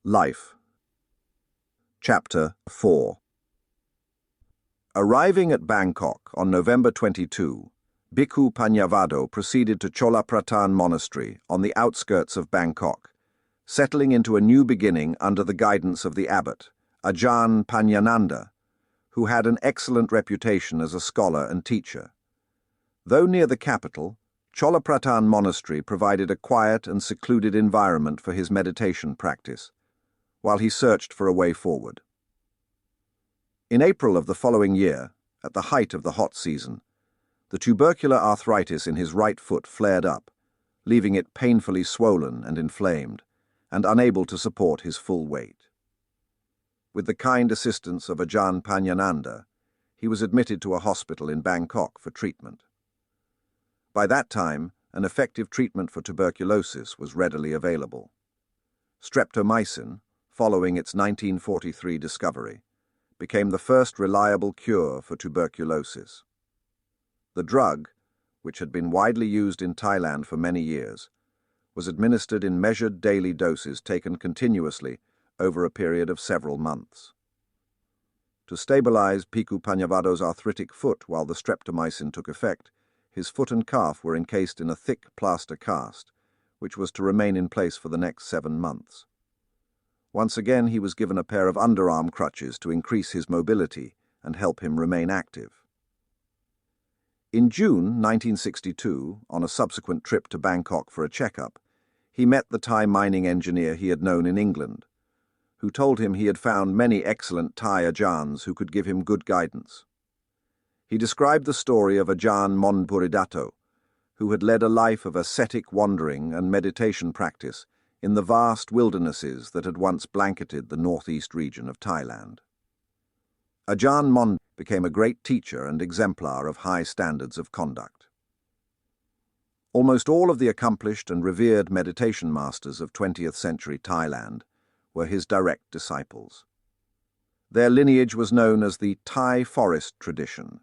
Life. Chapter 4. Arriving at Bangkok on November 22, Bhikkhu Panyavaddho proceeded to Cholapratan Monastery on the outskirts of Bangkok, settling into a new beginning under the guidance of the abbot, Ajahn Panyananda, who had an excellent reputation as a scholar and teacher. Though near the capital, Cholapratan Monastery provided a quiet and secluded environment for his meditation practice, while he searched for a way forward. In April of the following year, at the height of the hot season, the tubercular arthritis in his right foot flared up, leaving it painfully swollen and inflamed, and unable to support his full weight. With the kind assistance of Ajahn Panyananda, he was admitted to a hospital in Bangkok for treatment. By that time, an effective treatment for tuberculosis was readily available. Streptomycin, following its 1943 discovery, became the first reliable cure for tuberculosis. The drug, which had been widely used in Thailand for many years, was administered in measured daily doses taken continuously over a period of several months. To stabilize Bhikkhu Panyavaddho's arthritic foot while the streptomycin took effect, his foot and calf were encased in a thick plaster cast, which was to remain in place for the next 7 months. Once again, he was given a pair of underarm crutches to increase his mobility and help him remain active. In June 1962, on a subsequent trip to Bangkok for a checkup, he met the Thai mining engineer he had known in England, who told him he had found many excellent Thai Ajahns who could give him good guidance. He described the story of Ajahn Monburidato, who had led a life of ascetic wandering and meditation practice in the vast wildernesses that had once blanketed the northeast region of Thailand. Ajahn Mon became a great teacher and exemplar of high standards of conduct. Almost all of the accomplished and revered meditation masters of 20th century Thailand were his direct disciples. Their lineage was known as the Thai forest tradition.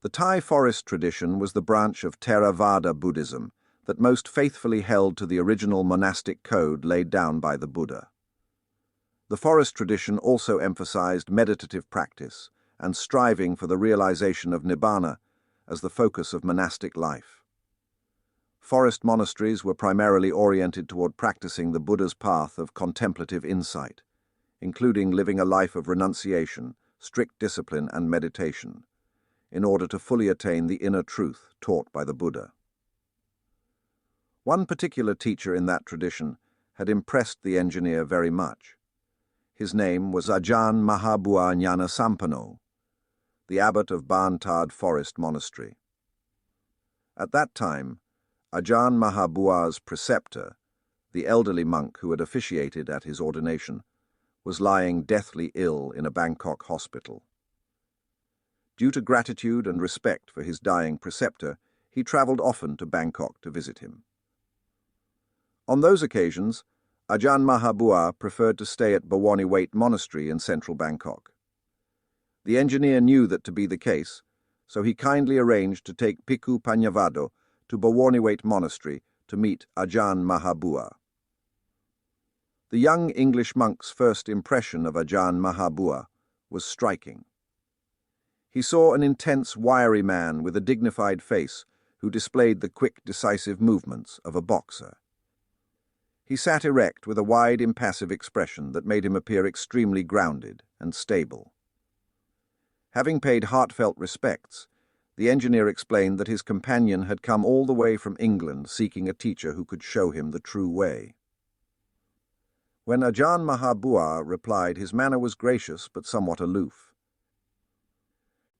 The Thai forest tradition was the branch of Theravada Buddhism that most faithfully held to the original monastic code laid down by the Buddha. The forest tradition also emphasized meditative practice and striving for the realization of nibbana as the focus of monastic life. Forest monasteries were primarily oriented toward practicing the Buddha's path of contemplative insight, including living a life of renunciation, strict discipline, and meditation, in order to fully attain the inner truth taught by the Buddha. One particular teacher in that tradition had impressed the engineer very much. His name was Ajahn Mahabua Ñāṇasampanno, the abbot of Bantad Forest Monastery. At that time, Ajahn Mahabua's preceptor, the elderly monk who had officiated at his ordination, was lying deathly ill in a Bangkok hospital. Due to gratitude and respect for his dying preceptor, he traveled often to Bangkok to visit him. On those occasions, Ajahn Mahabua preferred to stay at Bawaniwait Monastery in central Bangkok. The engineer knew that to be the case, so he kindly arranged to take Bhikkhu Panyavaddho to Bawaniwait Monastery to meet Ajahn Mahabua. The young English monk's first impression of Ajahn Mahabua was striking. He saw an intense, wiry man with a dignified face who displayed the quick, decisive movements of a boxer. He sat erect with a wide, impassive expression that made him appear extremely grounded and stable. Having paid heartfelt respects, the engineer explained that his companion had come all the way from England seeking a teacher who could show him the true way. When Ajahn Mahabua replied, his manner was gracious but somewhat aloof.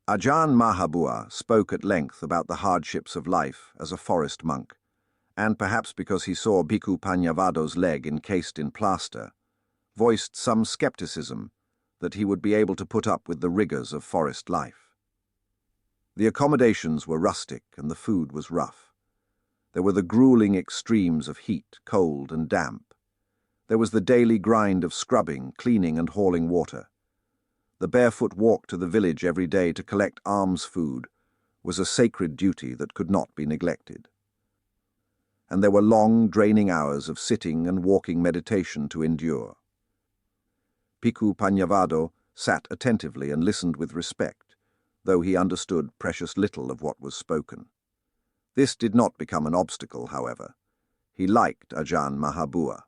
Ajahn Mahabua spoke at length about the hardships of life as a forest monk, and perhaps because he saw Bhikkhu Panyavaddho's leg encased in plaster, voiced some skepticism that he would be able to put up with the rigors of forest life. The accommodations were rustic and the food was rough. There were the grueling extremes of heat, cold, and damp. There was the daily grind of scrubbing, cleaning, and hauling water. The barefoot walk to the village every day to collect alms food was a sacred duty that could not be neglected. and there were long, draining hours of sitting and walking meditation to endure. Bhikkhu Panyavaddho sat attentively and listened with respect, though he understood precious little of what was spoken. This did not become an obstacle, however. He liked Ajahn Mahabua.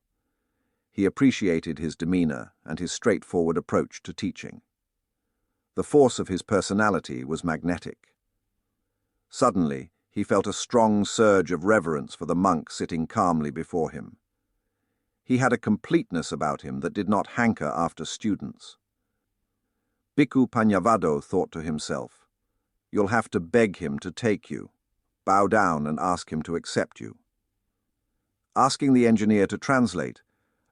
He appreciated his demeanor and his straightforward approach to teaching. The force of his personality was magnetic. Suddenly, he felt a strong surge of reverence for the monk sitting calmly before him. He had a completeness about him that did not hanker after students. Bhikkhu Panyavaddho thought to himself, "You'll have to beg him to take you. Bow down and ask him to accept you." Asking the engineer to translate,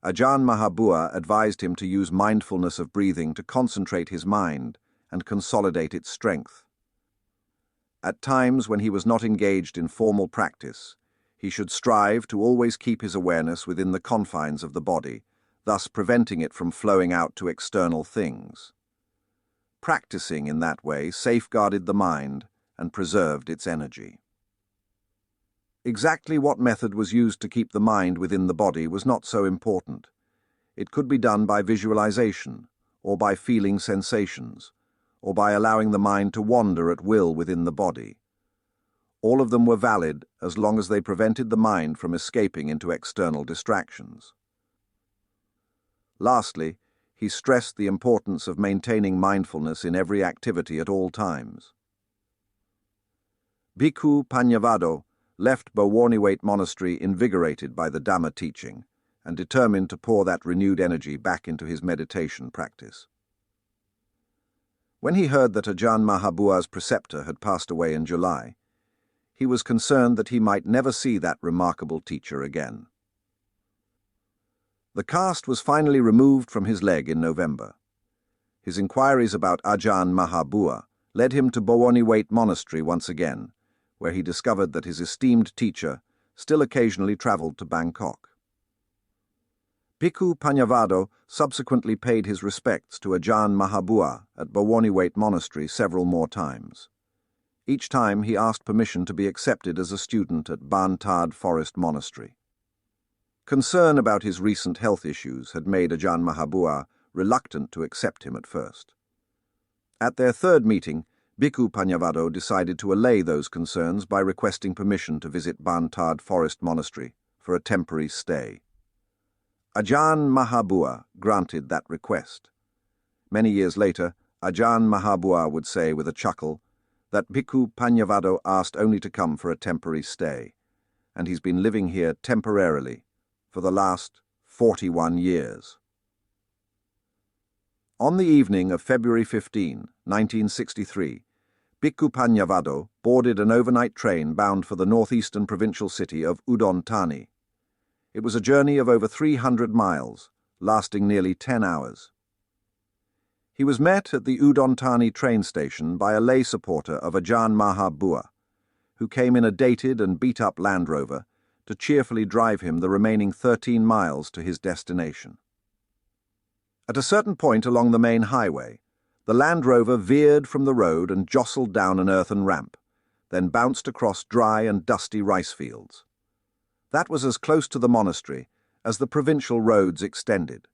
Ajahn Mahabua advised him to use mindfulness of breathing to concentrate his mind and consolidate its strength. At times when he was not engaged in formal practice, he should strive to always keep his awareness within the confines of the body, thus preventing it from flowing out to external things. Practicing in that way safeguarded the mind and preserved its energy. Exactly what method was used to keep the mind within the body was not so important. It could be done by visualization, or by feeling sensations, or by allowing the mind to wander at will within the body. All of them were valid as long as they prevented the mind from escaping into external distractions. Lastly, he stressed the importance of maintaining mindfulness in every activity at all times. Bhikkhu Panyavaddho left Bhawanivate Monastery invigorated by the Dhamma teaching and determined to pour that renewed energy back into his meditation practice. When he heard that Ajahn Mahabua's preceptor had passed away in July, he was concerned that he might never see that remarkable teacher again. The cast was finally removed from his leg in November. His inquiries about Ajahn Mahabua led him to Bhawanivate Monastery once again, where he discovered that his esteemed teacher still occasionally travelled to Bangkok. Bhikkhu Panyavaddho subsequently paid his respects to Ajahn Mahabua at Bhawanivate Monastery several more times. Each time he asked permission to be accepted as a student at Bantad Forest Monastery. Concern about his recent health issues had made Ajahn Mahabua reluctant to accept him at first. At their third meeting, Bhikkhu Panyavaddho decided to allay those concerns by requesting permission to visit Bantad Forest Monastery for a temporary stay. Ajahn Mahabua granted that request. Many years later, Ajahn Mahabua would say with a chuckle that Bhikkhu Panyavaddho asked only to come for a temporary stay, and he's been living here temporarily for the last 41 years. On the evening of February 15, 1963, Bhikkhu Panyavaddho boarded an overnight train bound for the northeastern provincial city of Udon Thani. It was a journey of over 300 miles, lasting nearly 10 hours. He was met at the Udon Thani train station by a lay supporter of Ajahn Mahabua, who came in a dated and beat-up Land Rover to cheerfully drive him the remaining 13 miles to his destination. At a certain point along the main highway, the Land Rover veered from the road and jostled down an earthen ramp, then bounced across dry and dusty rice fields. That was as close to the monastery as the provincial roads extended.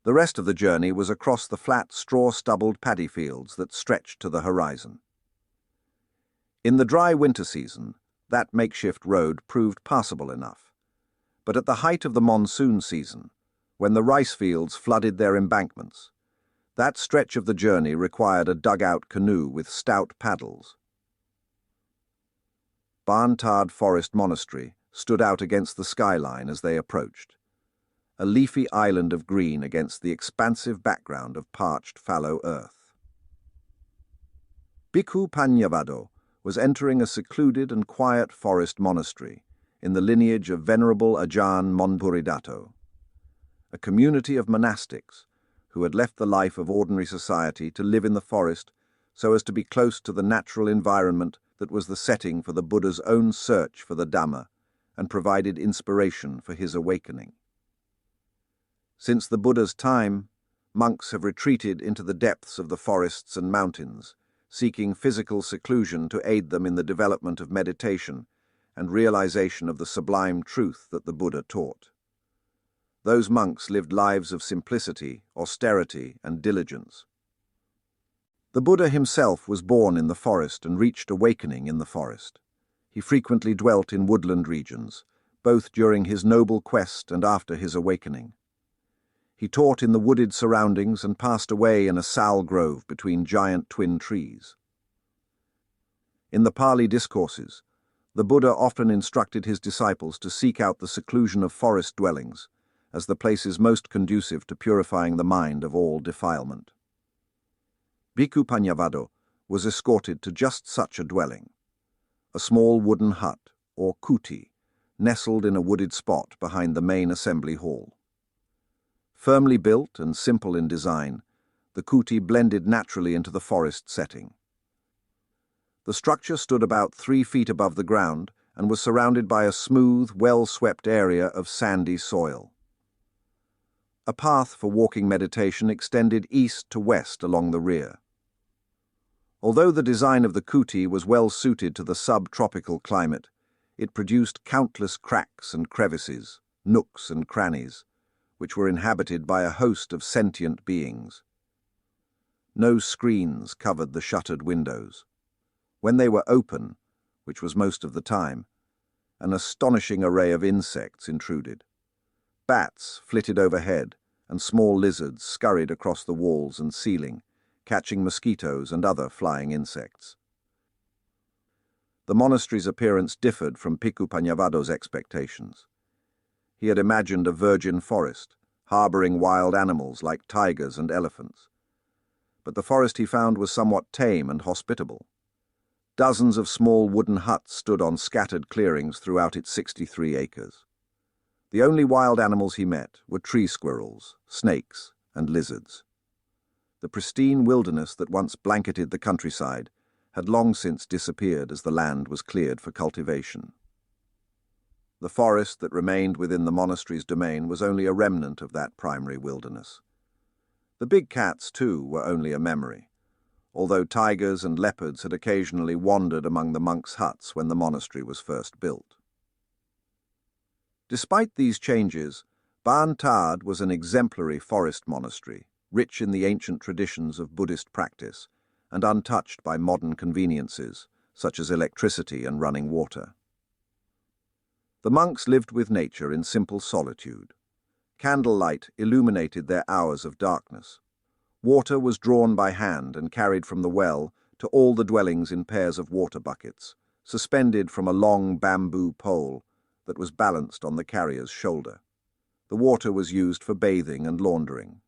The rest of the journey was across the flat, straw-stubbled paddy fields that stretched to the horizon. In the dry winter season, that makeshift road proved passable enough. But at the height of the monsoon season, when the rice fields flooded their embankments, that stretch of the journey required a dug-out canoe with stout paddles. Bantad Forest Monastery stood out against the skyline as they approached, a leafy island of green against the expansive background of parched, fallow earth. Bhikkhu Panyavaddho was entering a secluded and quiet forest monastery in the lineage of Venerable Ajahn Monburidato, a community of monastics who had left the life of ordinary society to live in the forest so as to be close to the natural environment that was the setting for the Buddha's own search for the Dhamma and provided inspiration for his awakening. Since the Buddha's time, monks have retreated into the depths of the forests and mountains, seeking physical seclusion to aid them in the development of meditation and realization of the sublime truth that the Buddha taught. Those monks lived lives of simplicity, austerity, and diligence. The Buddha himself was born in the forest and reached awakening in the forest. He frequently dwelt in woodland regions, both during his noble quest and after his awakening. He taught in the wooded surroundings and passed away in a sal grove between giant twin trees. In the Pali discourses, the Buddha often instructed his disciples to seek out the seclusion of forest dwellings as the places most conducive to purifying the mind of all defilement. Bhikkhu Panyavaddho was escorted to just such a dwelling, a small wooden hut, or kuti, nestled in a wooded spot behind the main assembly hall. Firmly built and simple in design, the kuti blended naturally into the forest setting. The structure stood about 3 feet above the ground and was surrounded by a smooth, well-swept area of sandy soil. A path for walking meditation extended east to west along the rear. Although the design of the kuti was well suited to the subtropical climate, it produced countless cracks and crevices, nooks and crannies, which were inhabited by a host of sentient beings. No screens covered the shuttered windows. When they were open, which was most of the time, an astonishing array of insects intruded. Bats flitted overhead, and small lizards scurried across the walls and ceiling, catching mosquitoes and other flying insects. The monastery's appearance differed from Bhikkhu Panyavaddho's expectations. He had imagined a virgin forest, harboring wild animals like tigers and elephants. But the forest he found was somewhat tame and hospitable. Dozens of small wooden huts stood on scattered clearings throughout its 63 acres. The only wild animals he met were tree squirrels, snakes, and lizards. The pristine wilderness that once blanketed the countryside had long since disappeared as the land was cleared for cultivation. The forest that remained within the monastery's domain was only a remnant of that primary wilderness. The big cats, too, were only a memory, although tigers and leopards had occasionally wandered among the monks' huts when the monastery was first built. Despite these changes, Ban Tad was an exemplary forest monastery, rich in the ancient traditions of Buddhist practice and untouched by modern conveniences, such as electricity and running water. The monks lived with nature in simple solitude. Candlelight illuminated their hours of darkness. Water was drawn by hand and carried from the well to all the dwellings in pairs of water buckets, suspended from a long bamboo pole that was balanced on the carrier's shoulder. The water was used for bathing and laundering.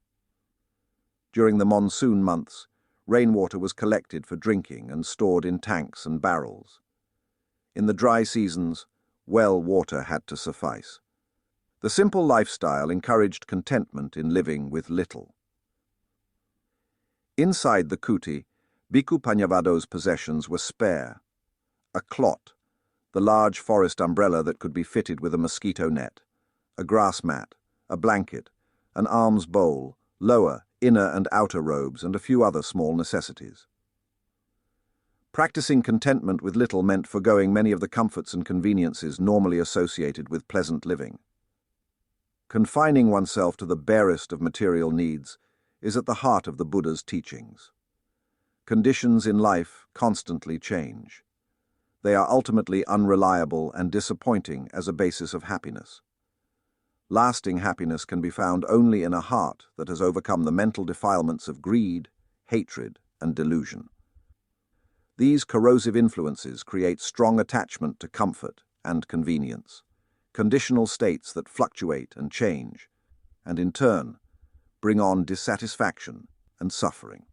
During the monsoon months, rainwater was collected for drinking and stored in tanks and barrels. In the dry seasons, well water had to suffice. The simple lifestyle encouraged contentment in living with little. Inside the kuti, Bhikkhu Panyavaddho's possessions were spare. A clot, the large forest umbrella that could be fitted with a mosquito net, a grass mat, a blanket, an alms bowl, lower, inner and outer robes, and a few other small necessities. Practicing contentment with little meant forgoing many of the comforts and conveniences normally associated with pleasant living. Confining oneself to the barest of material needs is at the heart of the Buddha's teachings. Conditions in life constantly change. They are ultimately unreliable and disappointing as a basis of happiness. Lasting happiness can be found only in a heart that has overcome the mental defilements of greed, hatred, and delusion. These corrosive influences create strong attachment to comfort and convenience, conditional states that fluctuate and change, and in turn, bring on dissatisfaction and suffering.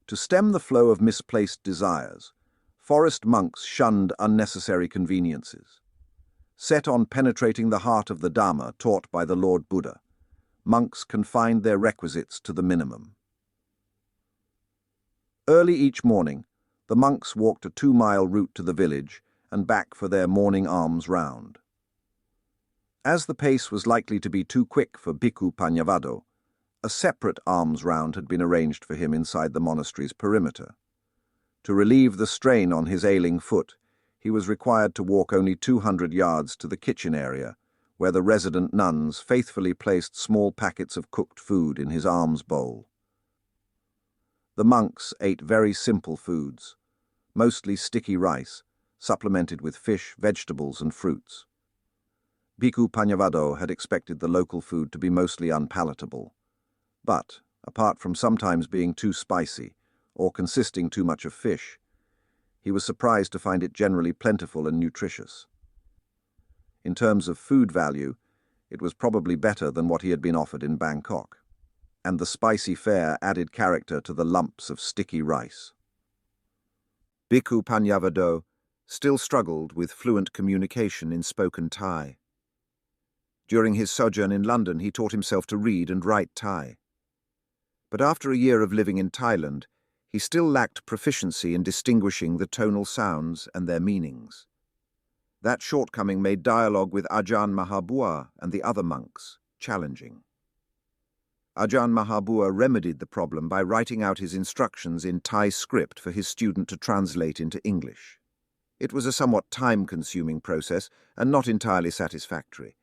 To stem the flow of misplaced desires, forest monks shunned unnecessary conveniences. Set on penetrating the heart of the Dhamma taught by the Lord Buddha, monks confined their requisites to the minimum. Early each morning, the monks walked a 2-mile route to the village and back for their morning alms round. As the pace was likely to be too quick for Bhikkhu Panyavaddho, a separate alms round had been arranged for him inside the monastery's perimeter. To relieve the strain on his ailing foot, he was required to walk only 200 yards to the kitchen area, where the resident nuns faithfully placed small packets of cooked food in his alms bowl. The monks ate very simple foods, mostly sticky rice, supplemented with fish, vegetables, and fruits. Bhikkhu Panyavaddho had expected the local food to be mostly unpalatable, but, apart from sometimes being too spicy or consisting too much of fish, he was surprised to find it generally plentiful and nutritious. In terms of food value, it was probably better than what he had been offered in Bangkok, and the spicy fare added character to the lumps of sticky rice. Bhikkhu Panyavaddho still struggled with fluent communication in spoken Thai. During his sojourn in London, he taught himself to read and write Thai. But after a year of living in Thailand, he still lacked proficiency in distinguishing the tonal sounds and their meanings. That shortcoming made dialogue with Ajahn Mahabua and the other monks challenging. Ajahn Mahabua remedied the problem by writing out his instructions in Thai script for his student to translate into English. It was a somewhat time-consuming process and not entirely satisfactory,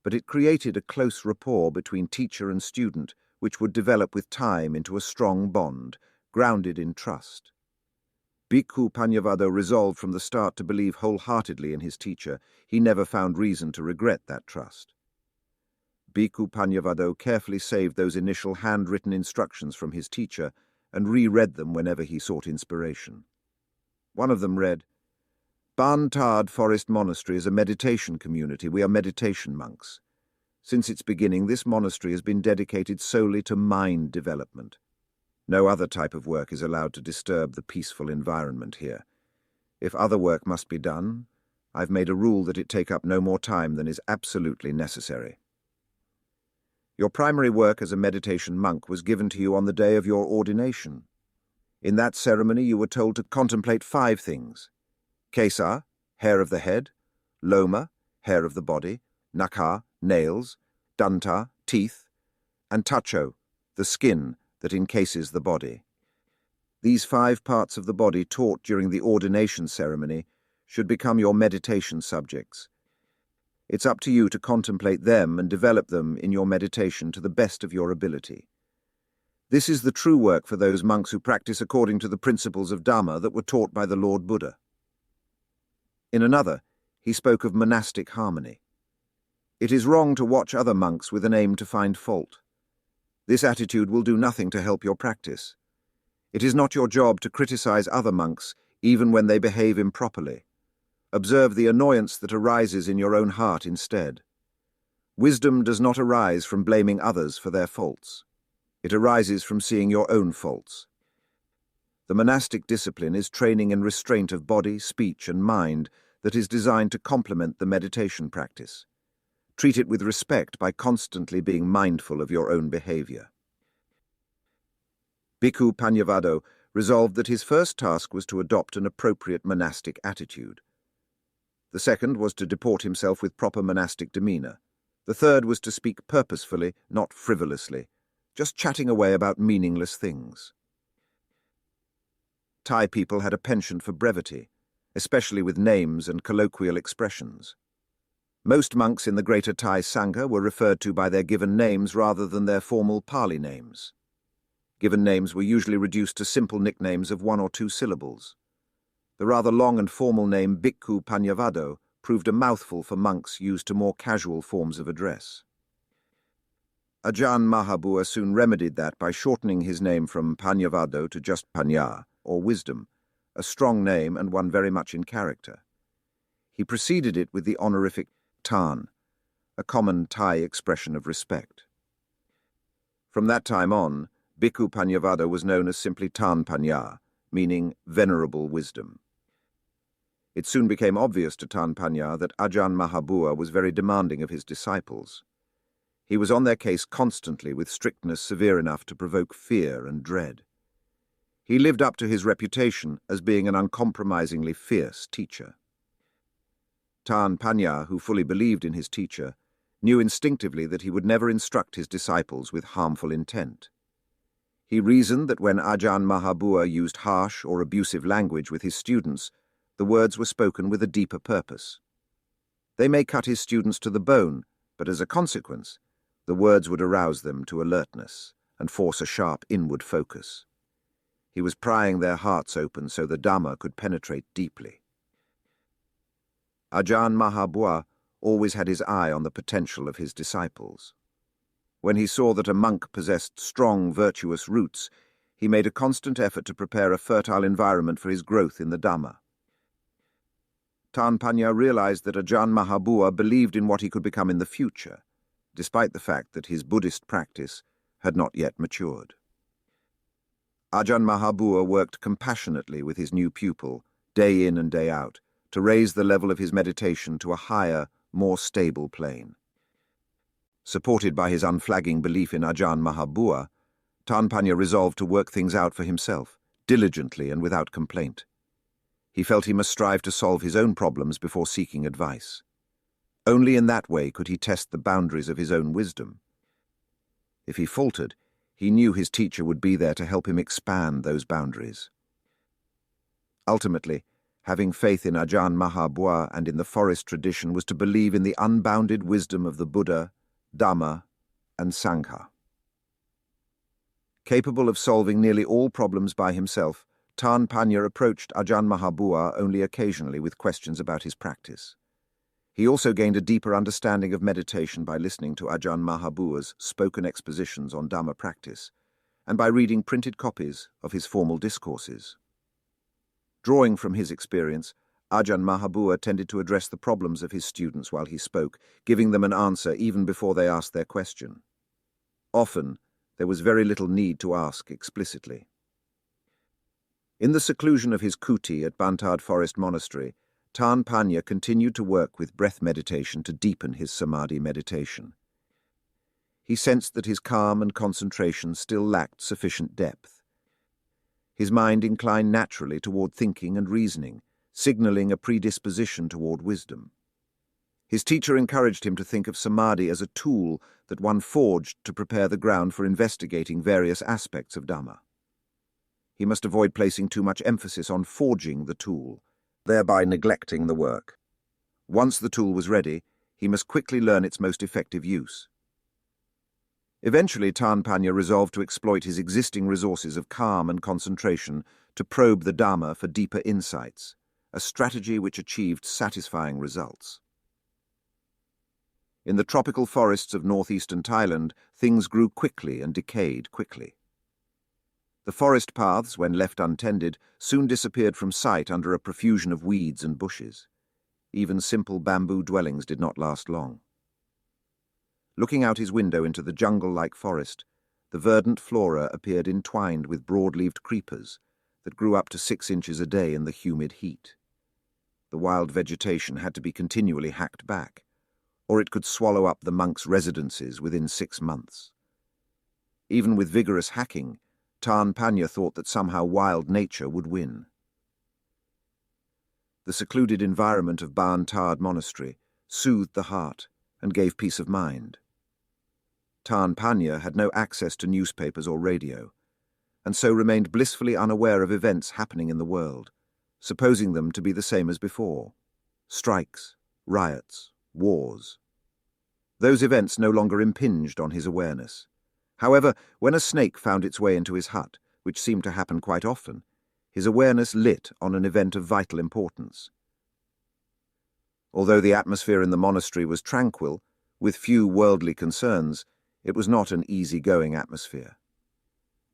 but it created a close rapport between teacher and student, which would develop with time into a strong bond, grounded in trust. Bhikkhu Panyavaddho resolved from the start to believe wholeheartedly in his teacher. He never found reason to regret that trust. Bhikkhu Panyavaddho carefully saved those initial handwritten instructions from his teacher and reread them whenever he sought inspiration. One of them read, "Ban Tad Forest Monastery is a meditation community. We are meditation monks. Since its beginning, this monastery has been dedicated solely to mind development. No other type of work is allowed to disturb the peaceful environment here. If other work must be done, I've made a rule that it take up no more time than is absolutely necessary. Your primary work as a meditation monk was given to you on the day of your ordination. In that ceremony, you were told to contemplate 5 things: Kesa, hair of the head; Loma, hair of the body; Naka, nails; Danta, teeth; and Tacho, the skin that encases the body. These 5 parts of the body taught during the ordination ceremony should become your meditation subjects. It's up to you to contemplate them and develop them in your meditation to the best of your ability. This is the true work for those monks who practice according to the principles of Dhamma that were taught by the Lord Buddha." In another, he spoke of monastic harmony. "It is wrong to watch other monks with an aim to find fault. This attitude will do nothing to help your practice. It is not your job to criticize other monks, even when they behave improperly. Observe the annoyance that arises in your own heart instead. Wisdom does not arise from blaming others for their faults. It arises from seeing your own faults. The monastic discipline is training and restraint of body, speech, and mind that is designed to complement the meditation practice. Treat it with respect by constantly being mindful of your own behavior." Bhikkhu Panyavaddho resolved that his first task was to adopt an appropriate monastic attitude. The second was to deport himself with proper monastic demeanor. The third was to speak purposefully, not frivolously, just chatting away about meaningless things. Thai people had a penchant for brevity, especially with names and colloquial expressions. Most monks in the Greater Thai Sangha were referred to by their given names rather than their formal Pali names. Given names were usually reduced to simple nicknames of 1 or 2 syllables. The rather long and formal name Bhikkhu Panyavaddho proved a mouthful for monks used to more casual forms of address. Ajahn Mahabua soon remedied that by shortening his name from Panyavaddho to just Panya, or wisdom, a strong name and one very much in character. He preceded it with the honorific Tan, a common Thai expression of respect. From that time on, Bhikkhu Panyavaddho was known as simply Tan Panya, meaning venerable wisdom. It soon became obvious to Tan Panya that Ajahn Mahabua was very demanding of his disciples. He was on their case constantly with strictness severe enough to provoke fear and dread. He lived up to his reputation as being an uncompromisingly fierce teacher. Tan Panya, who fully believed in his teacher, knew instinctively that he would never instruct his disciples with harmful intent. He reasoned that when Ajahn Mahabua used harsh or abusive language with his students, The words were spoken with a deeper purpose. They may cut his students to the bone, but as a consequence, the words would arouse them to alertness and force a sharp inward focus. He was prying their hearts open so the Dhamma could penetrate deeply. Ajahn Mahabua always had his eye on the potential of his disciples. When he saw that a monk possessed strong, virtuous roots, he made a constant effort to prepare a fertile environment for his growth in the Dhamma. Panya realized that Ajahn Mahabua believed in what he could become in the future, despite the fact that his Buddhist practice had not yet matured. Ajahn Mahabua worked compassionately with his new pupil, day in and day out, to raise the level of his meditation to a higher, more stable plane. Supported by his unflagging belief in Ajahn Mahabua, Panya resolved to work things out for himself, diligently and without complaint. He felt he must strive to solve his own problems before seeking advice. Only in that way could he test the boundaries of his own wisdom. If he faltered, he knew his teacher would be there to help him expand those boundaries. Ultimately, having faith in Ajahn Mahabua and in the forest tradition was to believe in the unbounded wisdom of the Buddha, Dhamma, and Sangha. Capable of solving nearly all problems by himself, Panya approached Ajahn Mahabua only occasionally with questions about his practice. He also gained a deeper understanding of meditation by listening to Ajahn Mahabua's spoken expositions on Dhamma practice, and by reading printed copies of his formal discourses. Drawing from his experience, Ajahn Mahabua tended to address the problems of his students while he spoke, giving them an answer even before they asked their question. Often, there was very little need to ask explicitly. In the seclusion of his kuti at Bantard Forest Monastery, Panya continued to work with breath meditation to deepen his samadhi meditation. He sensed that his calm and concentration still lacked sufficient depth. His mind inclined naturally toward thinking and reasoning, signaling a predisposition toward wisdom. His teacher encouraged him to think of samadhi as a tool that one forged to prepare the ground for investigating various aspects of Dhamma. He must avoid placing too much emphasis on forging the tool, thereby neglecting the work. Once the tool was ready, he must quickly learn its most effective use. Eventually, Panya resolved to exploit his existing resources of calm and concentration to probe the Dhamma for deeper insights, a strategy which achieved satisfying results. In the tropical forests of northeastern Thailand, things grew quickly and decayed quickly. The forest paths, when left untended, soon disappeared from sight under a profusion of weeds and bushes. Even simple bamboo dwellings did not last long. Looking out his window into the jungle-like forest, the verdant flora appeared entwined with broad-leaved creepers that grew up to 6 inches a day in the humid heat. The wild vegetation had to be continually hacked back, or it could swallow up the monks' residences within 6 months. Even with vigorous hacking, Panya thought that somehow wild nature would win. The secluded environment of Bantard Monastery soothed the heart and gave peace of mind. Panya had no access to newspapers or radio, and so remained blissfully unaware of events happening in the world, supposing them to be the same as before: strikes, riots, wars. Those events no longer impinged on his awareness. However, when a snake found its way into his hut, which seemed to happen quite often, his awareness lit on an event of vital importance. Although the atmosphere in the monastery was tranquil, with few worldly concerns, it was not an easy-going atmosphere.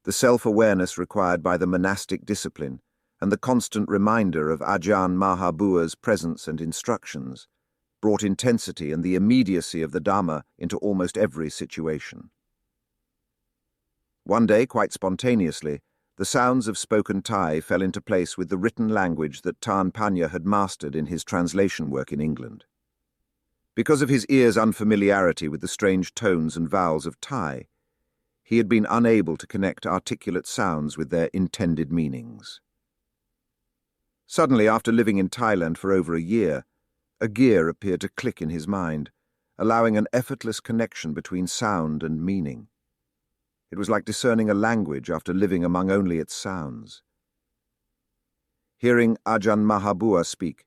The self-awareness required by the monastic discipline and the constant reminder of Ajahn Mahabua's presence and instructions brought intensity and the immediacy of the Dhamma into almost every situation. One day, quite spontaneously, the sounds of spoken Thai fell into place with the written language that Panya had mastered in his translation work in England. Because of his ear's unfamiliarity with the strange tones and vowels of Thai, he had been unable to connect articulate sounds with their intended meanings. Suddenly, after living in Thailand for over a year, a gear appeared to click in his mind, allowing an effortless connection between sound and meaning. It was like discerning a language after living among only its sounds. Hearing Ajahn Mahabua speak,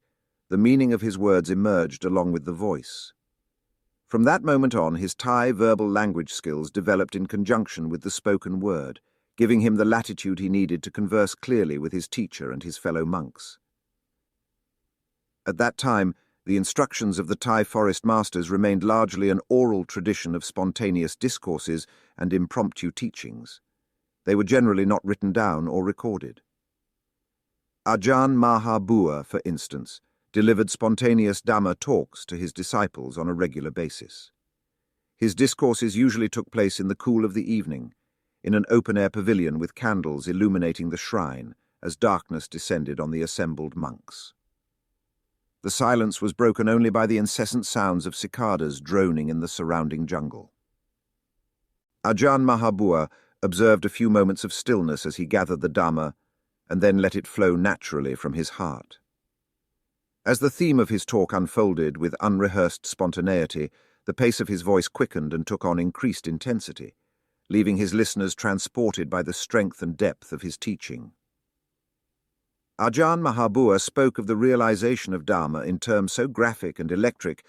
the meaning of his words emerged along with the voice. From that moment on, his Thai verbal language skills developed in conjunction with the spoken word, giving him the latitude he needed to converse clearly with his teacher and his fellow monks. At that time, the instructions of the Thai forest masters remained largely an oral tradition of spontaneous discourses and impromptu teachings. They were generally not written down or recorded. Ajahn Mahabua, for instance, delivered spontaneous Dhamma talks to his disciples on a regular basis. His discourses usually took place in the cool of the evening, in an open-air pavilion with candles illuminating the shrine as darkness descended on the assembled monks. The silence was broken only by the incessant sounds of cicadas droning in the surrounding jungle. Ajahn Mahabua observed a few moments of stillness as he gathered the Dhamma and then let it flow naturally from his heart. As the theme of his talk unfolded with unrehearsed spontaneity, the pace of his voice quickened and took on increased intensity, leaving his listeners transported by the strength and depth of his teaching. Ajahn Mahabua spoke of the realization of Dharma in terms so graphic and electric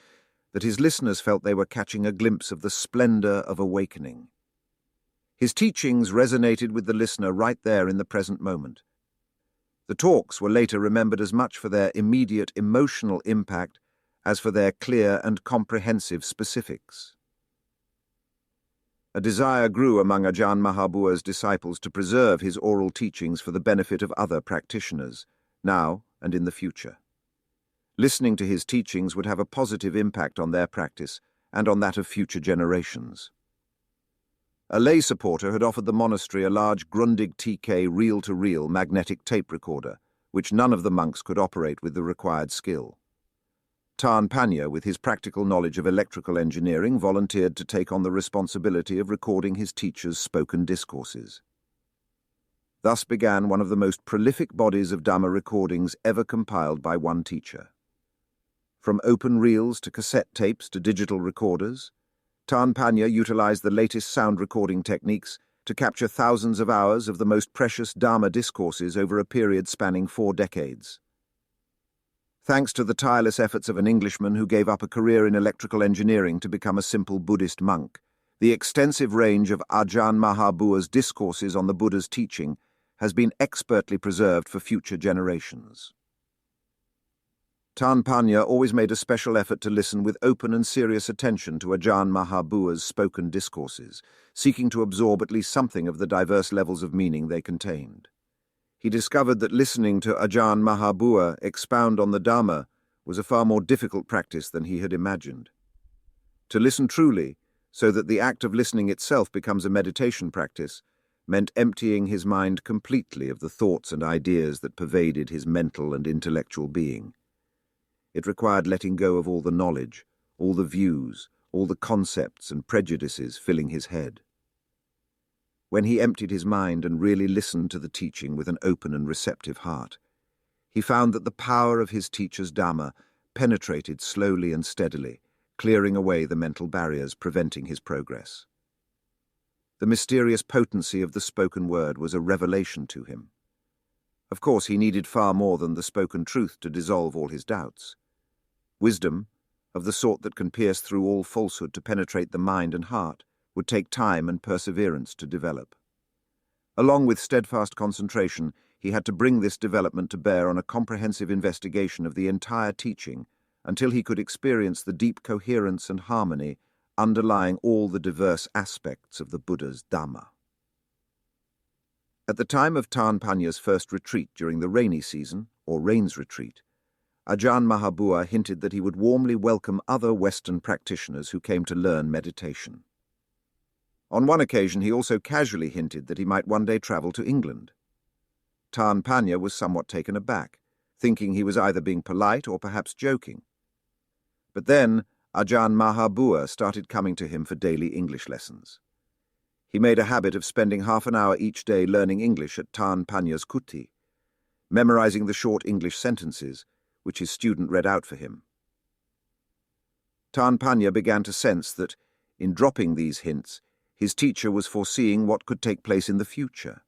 that his listeners felt they were catching a glimpse of the splendor of awakening. His teachings resonated with the listener right there in the present moment. The talks were later remembered as much for their immediate emotional impact as for their clear and comprehensive specifics. A desire grew among Ajahn Mahabua's disciples to preserve his oral teachings for the benefit of other practitioners, now and in the future. Listening to his teachings would have a positive impact on their practice and on that of future generations. A lay supporter had offered the monastery a large Grundig TK reel-to-reel magnetic tape recorder, which none of the monks could operate with the required skill. Ajahn Panya, with his practical knowledge of electrical engineering, volunteered to take on the responsibility of recording his teacher's spoken discourses. Thus began one of the most prolific bodies of Dhamma recordings ever compiled by one teacher. From open reels to cassette tapes to digital recorders, Ajahn Panya utilized the latest sound recording techniques to capture thousands of hours of the most precious Dharma discourses over a period spanning 4 decades. Thanks to the tireless efforts of an Englishman who gave up a career in electrical engineering to become a simple Buddhist monk, the extensive range of Ajahn Mahabua's discourses on the Buddha's teaching has been expertly preserved for future generations. Ajahn Panya always made a special effort to listen with open and serious attention to Ajahn Mahabua's spoken discourses, seeking to absorb at least something of the diverse levels of meaning they contained. He discovered that listening to Ajahn Mahabua expound on the Dhamma was a far more difficult practice than he had imagined. To listen truly, so that the act of listening itself becomes a meditation practice, meant emptying his mind completely of the thoughts and ideas that pervaded his mental and intellectual being. It required letting go of all the knowledge, all the views, all the concepts and prejudices filling his head. When he emptied his mind and really listened to the teaching with an open and receptive heart, he found that the power of his teacher's Dhamma penetrated slowly and steadily, clearing away the mental barriers preventing his progress. The mysterious potency of the spoken word was a revelation to him. Of course, he needed far more than the spoken truth to dissolve all his doubts. Wisdom, of the sort that can pierce through all falsehood to penetrate the mind and heart, would take time and perseverance to develop. Along with steadfast concentration, he had to bring this development to bear on a comprehensive investigation of the entire teaching until he could experience the deep coherence and harmony underlying all the diverse aspects of the Buddha's Dhamma. At the time of Ajahn Panya's first retreat during the rainy season, or rains retreat, Ajahn Mahabua hinted that he would warmly welcome other Western practitioners who came to learn meditation. On one occasion, he also casually hinted that he might one day travel to England. Ajahn Panya was somewhat taken aback, thinking he was either being polite or perhaps joking. But then Ajahn Mahabua started coming to him for daily English lessons. He made a habit of spending half an hour each day learning English at Ajahn Panya's kuti, memorizing the short English sentences, which his student read out for him. Ajahn Panya began to sense that, in dropping these hints, his teacher was foreseeing what could take place in the future.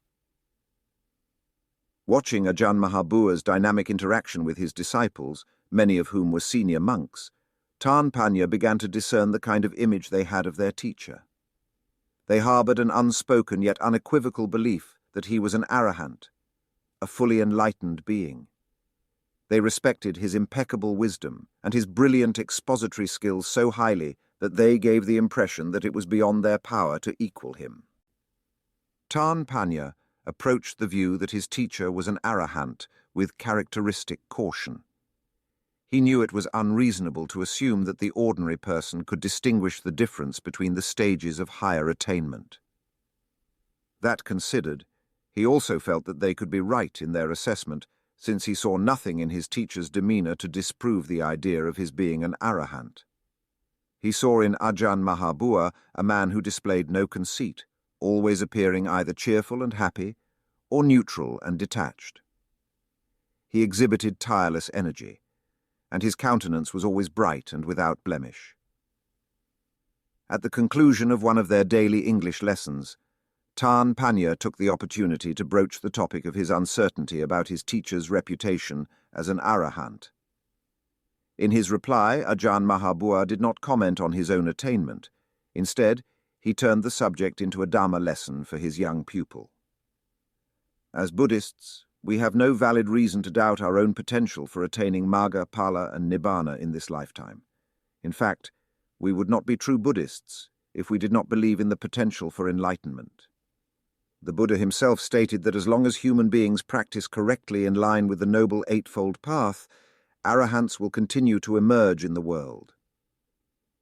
Watching Ajahn Mahabua's dynamic interaction with his disciples, many of whom were senior monks, Tarn Panya began to discern the kind of image they had of their teacher. They harbored an unspoken yet unequivocal belief that he was an arahant, a fully enlightened being. They respected his impeccable wisdom and his brilliant expository skills so highly that they gave the impression that it was beyond their power to equal him. Tarn Panya approached the view that his teacher was an arahant with characteristic caution. He knew it was unreasonable to assume that the ordinary person could distinguish the difference between the stages of higher attainment. That considered, he also felt that they could be right in their assessment, since he saw nothing in his teacher's demeanor to disprove the idea of his being an arahant. He saw in Ajahn Mahabua a man who displayed no conceit, always appearing either cheerful and happy or neutral and detached. He exhibited tireless energy, and his countenance was always bright and without blemish. At the conclusion of one of their daily English lessons, Tarn Panya took the opportunity to broach the topic of his uncertainty about his teacher's reputation as an arahant. In his reply, Ajahn Mahabua did not comment on his own attainment. Instead, he turned the subject into a Dhamma lesson for his young pupil. As Buddhists, we have no valid reason to doubt our own potential for attaining Magga, Phala, and Nibbana in this lifetime. In fact, we would not be true Buddhists if we did not believe in the potential for enlightenment. The Buddha himself stated that as long as human beings practice correctly in line with the Noble Eightfold Path, arahants will continue to emerge in the world.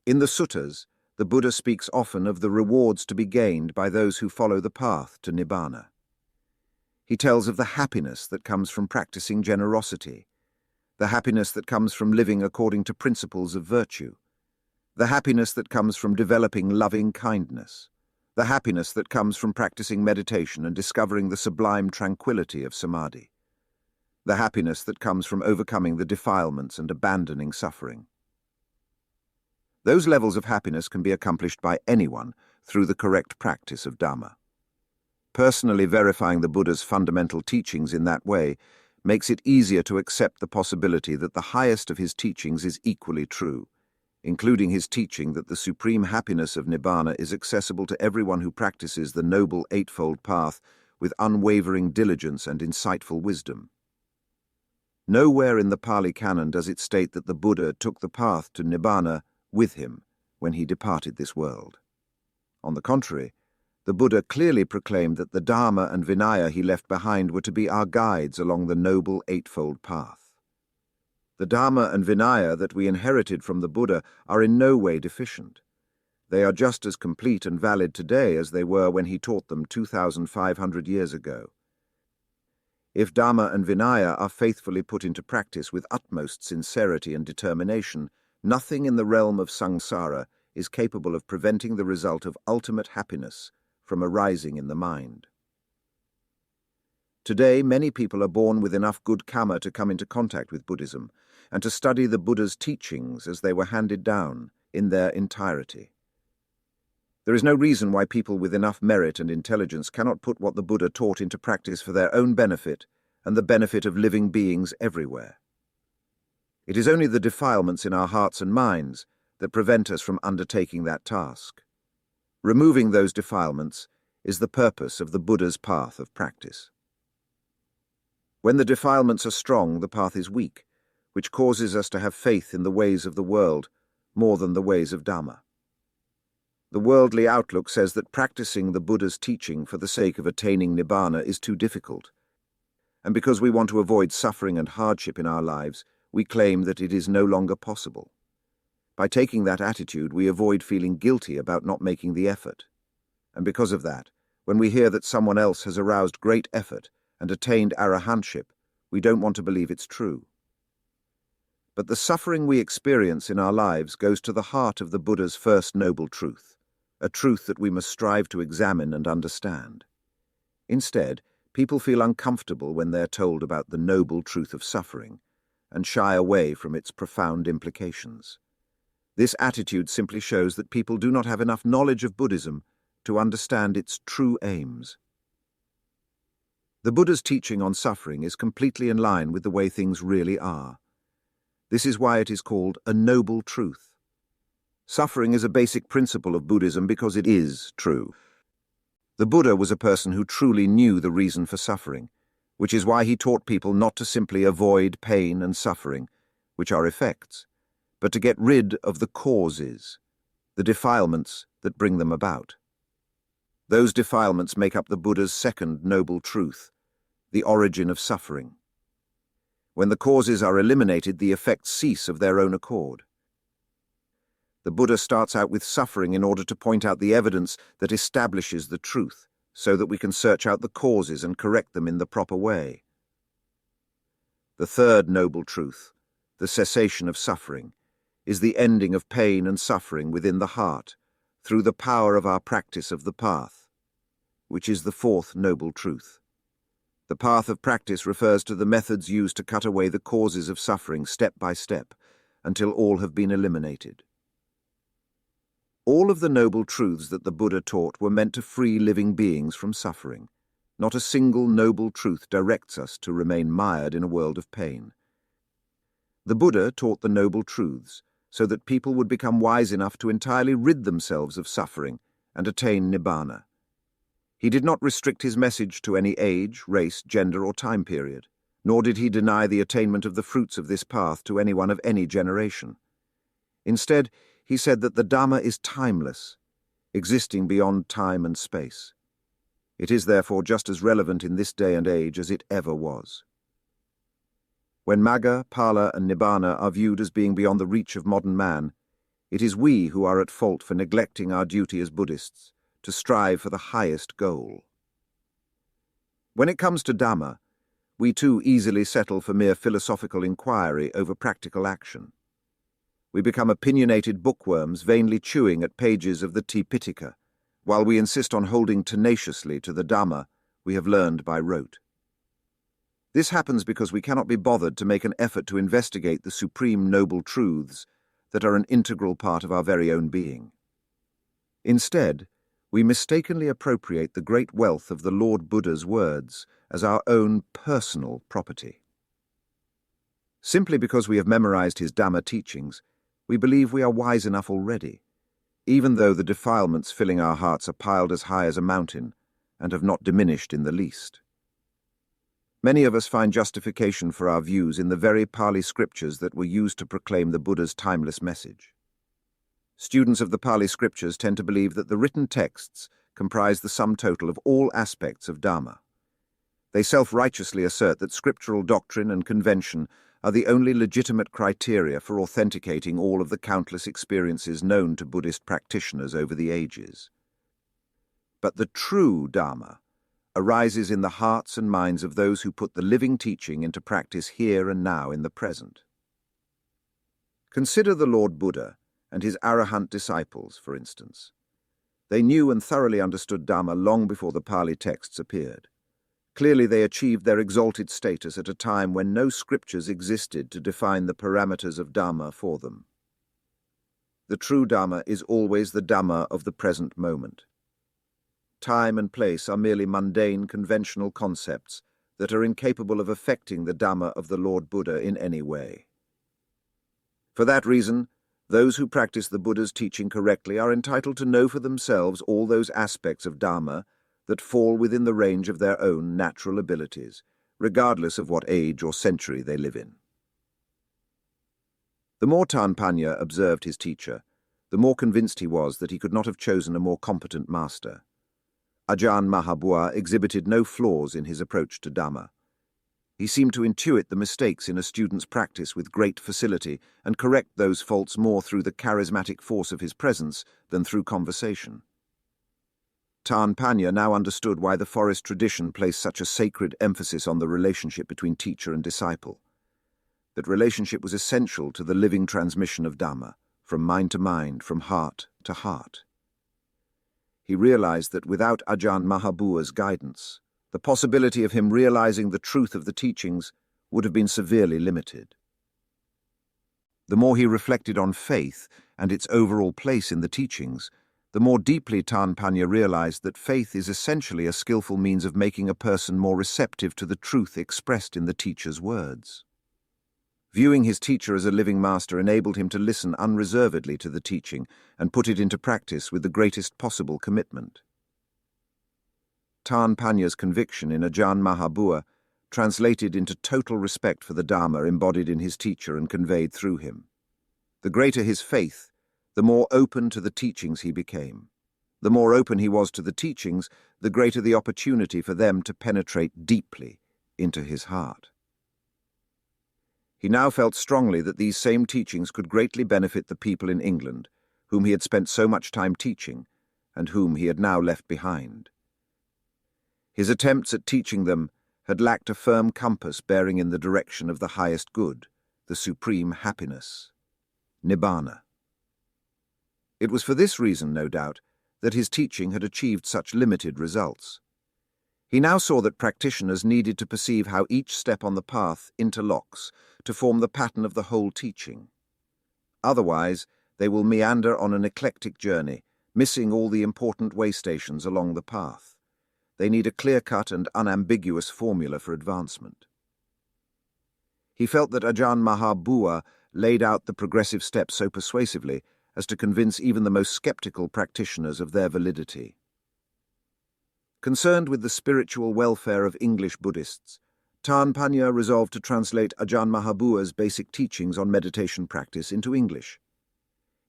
In the suttas, the Buddha speaks often of the rewards to be gained by those who follow the path to Nibbana. He tells of the happiness that comes from practicing generosity, the happiness that comes from living according to principles of virtue, the happiness that comes from developing loving kindness, the happiness that comes from practicing meditation and discovering the sublime tranquility of samadhi, the happiness that comes from overcoming the defilements and abandoning suffering. Those levels of happiness can be accomplished by anyone through the correct practice of Dhamma. Personally verifying the Buddha's fundamental teachings in that way makes it easier to accept the possibility that the highest of his teachings is equally true, including his teaching that the supreme happiness of Nibbana is accessible to everyone who practices the Noble Eightfold Path with unwavering diligence and insightful wisdom. Nowhere in the Pali Canon does it state that the Buddha took the path to Nibbana with him when he departed this world. On the contrary, the Buddha clearly proclaimed that the Dharma and Vinaya he left behind were to be our guides along the Noble Eightfold Path. The Dharma and Vinaya that we inherited from the Buddha are in no way deficient. They are just as complete and valid today as they were when he taught them 2,500 years ago. If Dhamma and Vinaya are faithfully put into practice with utmost sincerity and determination, nothing in the realm of samsara is capable of preventing the result of ultimate happiness from arising in the mind. Today, many people are born with enough good karma to come into contact with Buddhism and to study the Buddha's teachings as they were handed down in their entirety. There is no reason why people with enough merit and intelligence cannot put what the Buddha taught into practice for their own benefit and the benefit of living beings everywhere. It is only the defilements in our hearts and minds that prevent us from undertaking that task. Removing those defilements is the purpose of the Buddha's path of practice. When the defilements are strong, the path is weak, which causes us to have faith in the ways of the world more than the ways of Dhamma. The worldly outlook says that practicing the Buddha's teaching for the sake of attaining Nibbana is too difficult, and because we want to avoid suffering and hardship in our lives, we claim that it is no longer possible. By taking that attitude, we avoid feeling guilty about not making the effort. And because of that, when we hear that someone else has aroused great effort and attained arahantship, we don't want to believe it's true. But the suffering we experience in our lives goes to the heart of the Buddha's first noble truth, a truth that we must strive to examine and understand. Instead, people feel uncomfortable when they're told about the noble truth of suffering, and shy away from its profound implications. This attitude simply shows that people do not have enough knowledge of Buddhism to understand its true aims. The Buddha's teaching on suffering is completely in line with the way things really are. This is why it is called a noble truth. Suffering is a basic principle of Buddhism because it is true. The Buddha was a person who truly knew the reason for suffering, which is why he taught people not to simply avoid pain and suffering, which are effects, but to get rid of the causes, the defilements that bring them about. Those defilements make up the Buddha's second noble truth, the origin of suffering. When the causes are eliminated, the effects cease of their own accord. The Buddha starts out with suffering in order to point out the evidence that establishes the truth, so that we can search out the causes and correct them in the proper way. The third noble truth, the cessation of suffering, is the ending of pain and suffering within the heart through the power of our practice of the path, which is the fourth noble truth. The path of practice refers to the methods used to cut away the causes of suffering step by step until all have been eliminated. All of the noble truths that the Buddha taught were meant to free living beings from suffering. Not a single noble truth directs us to remain mired in a world of pain. The Buddha taught the noble truths so that people would become wise enough to entirely rid themselves of suffering and attain nibbana. He did not restrict his message to any age, race, gender, or time period, nor did he deny the attainment of the fruits of this path to anyone of any generation. Instead, he said that the Dhamma is timeless, existing beyond time and space. It is therefore just as relevant in this day and age as it ever was. When Magga, Phala, and Nibbana are viewed as being beyond the reach of modern man, it is we who are at fault for neglecting our duty as Buddhists, to strive for the highest goal. When it comes to Dhamma, we too easily settle for mere philosophical inquiry over practical action. We become opinionated bookworms vainly chewing at pages of the Tipitaka, while we insist on holding tenaciously to the Dhamma we have learned by rote. This happens because we cannot be bothered to make an effort to investigate the supreme noble truths that are an integral part of our very own being. Instead, we mistakenly appropriate the great wealth of the Lord Buddha's words as our own personal property. Simply because we have memorized his Dhamma teachings, we believe we are wise enough already, even though the defilements filling our hearts are piled as high as a mountain and have not diminished in the least. Many of us find justification for our views in the very Pali scriptures that were used to proclaim the Buddha's timeless message. Students of the Pali scriptures tend to believe that the written texts comprise the sum total of all aspects of Dhamma. They self-righteously assert that scriptural doctrine and convention are the only legitimate criteria for authenticating all of the countless experiences known to Buddhist practitioners over the ages. But the true Dhamma arises in the hearts and minds of those who put the living teaching into practice here and now in the present. Consider the Lord Buddha and his arahant disciples, for instance. They knew and thoroughly understood Dhamma long before the Pali texts appeared. Clearly they achieved their exalted status at a time when no scriptures existed to define the parameters of Dhamma for them. The true Dhamma is always the Dhamma of the present moment. Time and place are merely mundane, conventional concepts that are incapable of affecting the Dhamma of the Lord Buddha in any way. For that reason, those who practice the Buddha's teaching correctly are entitled to know for themselves all those aspects of Dhamma that fall within the range of their own natural abilities, regardless of what age or century they live in. The more Panya observed his teacher, the more convinced he was that he could not have chosen a more competent master. Ajahn Mahabua exhibited no flaws in his approach to Dhamma. He seemed to intuit the mistakes in a student's practice with great facility and correct those faults more through the charismatic force of his presence than through conversation. Panya now understood why the forest tradition placed such a sacred emphasis on the relationship between teacher and disciple. That relationship was essential to the living transmission of Dhamma, from mind to mind, from heart to heart. He realized that without Ajahn Mahabua's guidance, the possibility of him realizing the truth of the teachings would have been severely limited. The more he reflected on faith and its overall place in the teachings, the more deeply Ajahn Panya realized that faith is essentially a skillful means of making a person more receptive to the truth expressed in the teacher's words. Viewing his teacher as a living master enabled him to listen unreservedly to the teaching and put it into practice with the greatest possible commitment. Ajahn Panya's conviction in Ajahn Mahabua translated into total respect for the Dharma embodied in his teacher and conveyed through him. The greater his faith, the more open to the teachings he became. The more open he was to the teachings, the greater the opportunity for them to penetrate deeply into his heart. He now felt strongly that these same teachings could greatly benefit the people in England, whom he had spent so much time teaching, and whom he had now left behind. His attempts at teaching them had lacked a firm compass bearing in the direction of the highest good, the supreme happiness, Nibbana. It was for this reason, no doubt, that his teaching had achieved such limited results. He now saw that practitioners needed to perceive how each step on the path interlocks to form the pattern of the whole teaching. Otherwise, they will meander on an eclectic journey, missing all the important way stations along the path. They need a clear-cut and unambiguous formula for advancement. He felt that Ajahn Mahabua laid out the progressive steps so persuasively as to convince even the most skeptical practitioners of their validity. Concerned with the spiritual welfare of English Buddhists, Ajahn Panya resolved to translate Ajahn Mahabua's basic teachings on meditation practice into English.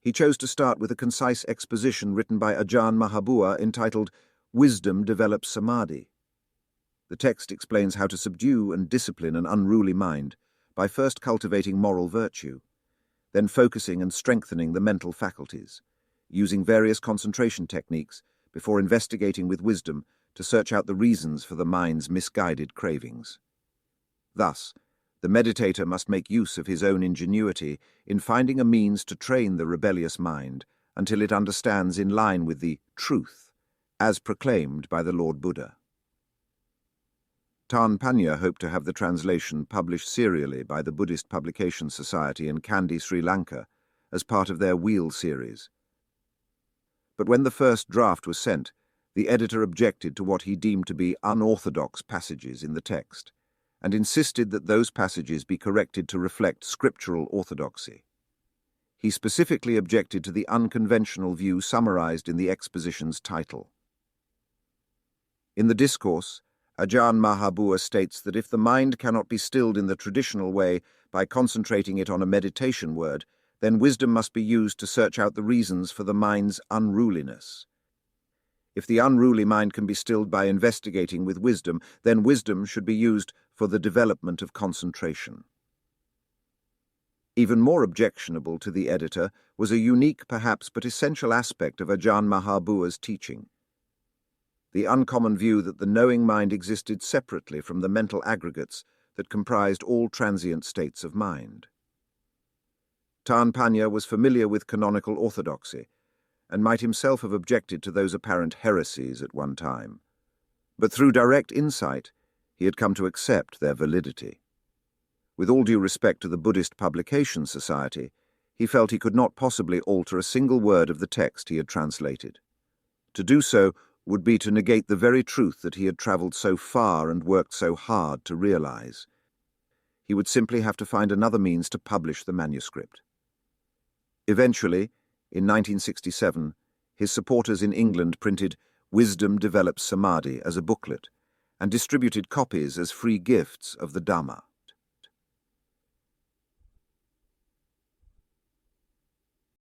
He chose to start with a concise exposition written by Ajahn Mahabua entitled "Wisdom Develops Samadhi." The text explains how to subdue and discipline an unruly mind by first cultivating moral virtue, then focusing and strengthening the mental faculties, using various concentration techniques before investigating with wisdom to search out the reasons for the mind's misguided cravings. Thus, the meditator must make use of his own ingenuity in finding a means to train the rebellious mind until it understands in line with the truth, as proclaimed by the Lord Buddha. Ajahn Panya hoped to have the translation published serially by the Buddhist Publication Society in Kandy, Sri Lanka, as part of their Wheel series. But when the first draft was sent, the editor objected to what he deemed to be unorthodox passages in the text, and insisted that those passages be corrected to reflect scriptural orthodoxy. He specifically objected to the unconventional view summarized in the exposition's title. In the discourse, Ajahn Mahabua states that if the mind cannot be stilled in the traditional way by concentrating it on a meditation word, then wisdom must be used to search out the reasons for the mind's unruliness. If the unruly mind can be stilled by investigating with wisdom, then wisdom should be used for the development of concentration. Even more objectionable to the editor was a unique, perhaps but essential aspect of Ajahn Mahabua's teaching: the uncommon view that the knowing mind existed separately from the mental aggregates that comprised all transient states of mind. Ajahn Panya was familiar with canonical orthodoxy, and might himself have objected to those apparent heresies at one time. But through direct insight, he had come to accept their validity. With all due respect to the Buddhist Publication Society, he felt he could not possibly alter a single word of the text he had translated. To do so would be to negate the very truth that he had travelled so far and worked so hard to realize. He would simply have to find another means to publish the manuscript. Eventually, in 1967, his supporters in England printed "Wisdom Develops Samadhi" as a booklet and distributed copies as free gifts of the Dhamma.